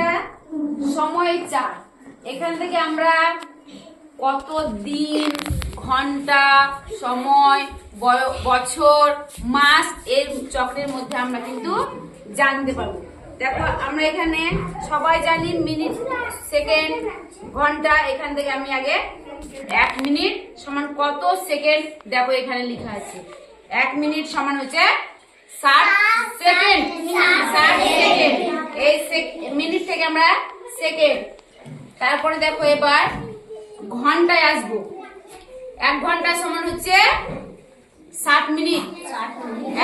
একটা সময় চার্ট। এখান থেকে আমরা কত দিন, ঘন্টা, সময়, বছর, মাস এর চক্রের মধ্যে আমরা কিন্তু জানতে পারবো। দেখো আমরা এখানে সবাই জানি মিনিট, সেকেন্ড, ঘন্টা। এখান থেকে আমি আগে 1 মিনিট সমান কত সেকেন্ড, দেখো এখানে লেখা আছে 1 মিনিট সমান হচ্ছে 60 সেকেন্ড। 60 সেকেন্ড। এই মিনিট থেকে আমরা সেকেন্ড। তারপরে দেখো এবার ঘন্টায় আসবো। 1 ঘন্টা সমান হচ্ছে 60 মিনিট।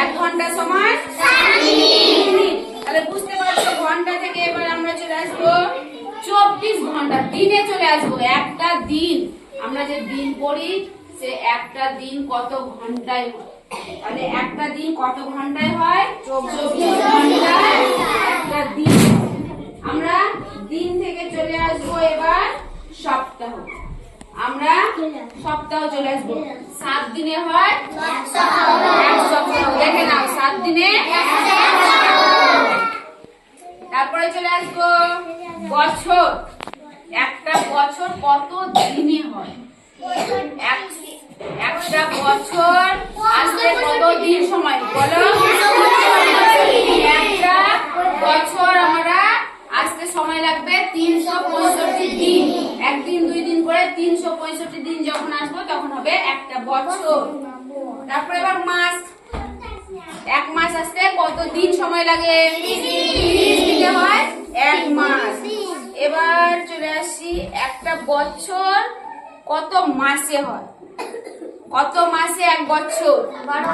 1 ঘন্টা সমান 60 মিনিট। তাহলে বুঝতে পারছো ঘন্টা থেকে এবার আমরা চলে আসবো 24 ঘন্টা, দিনে চলে আসবো। একটা দিন, আমরা যে দিন পড়ি সে একটা দিন কত ঘন্টায় হয়, তাহলে একটা দিন কত ঘন্টায় হয়? 24 ঘন্টায় একটা দিন। আমরা দিন থেকে চলে আসবো এবার সপ্তাহ। আমরা সপ্তাহ চলে আসবো। 7 দিনে হয় 1 সপ্তাহ। দেখে নাও 7 দিনে। তারপরে চলে আসবো বছর। একটা বছর কত দিনে হয়? একটা বছর আসতে কত দিন সময় বলো? একটা বছর আমরা আসতে সময় লাগবে 365 দিন। একদিন 2 দিন করে 365 দিন যখন আসবো তখন হবে একটা বছর। তারপরে এবার মাস। 1 মাস আসতে কত দিন সময় লাগে? 30 দিনে হয় 1 মাস। এবার চলে আসি একটা বছর কত মাসে হয়? কত মাসে 1 বছর? 12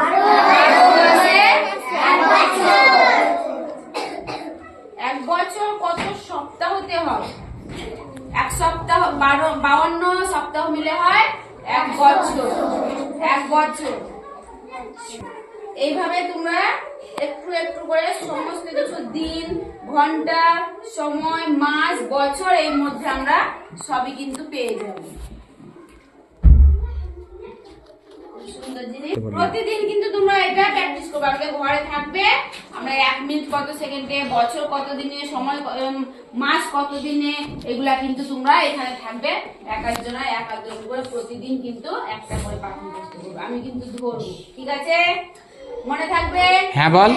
মাসে 1 বছর। 1 বছর কত সপ্তাহতে হয়? 1 সপ্তাহ 52 সপ্তাহ মিলে হয় 1 বছর। 1 বছর। এইভাবে তোমরা একটু একটু করে সমস্ত কিছু দিন, ঘন্টা, সময়, মাস, বছর এর মধ্যে আমরা সবই কিন্তু পেয়ে যাব। সুন্দর জিনিস। প্রতিদিন কিন্তু তোমরা এটা প্র্যাকটিস করবে। আমাদের ঘরে থাকবে আমরা 1 মিনিট কত সেকেন্ডে, বছর কত দিনে, সময় মাস কত দিনে, এগুলা কিন্তু তোমরা এখানে থাকবে। একজনা এক করে প্রতিদিন কিন্তু একটা করে পাঠ করতে হবে। আমি কিন্তু ধরবো, ঠিক আছে? মনে থাকবে? হ্যাঁ বল।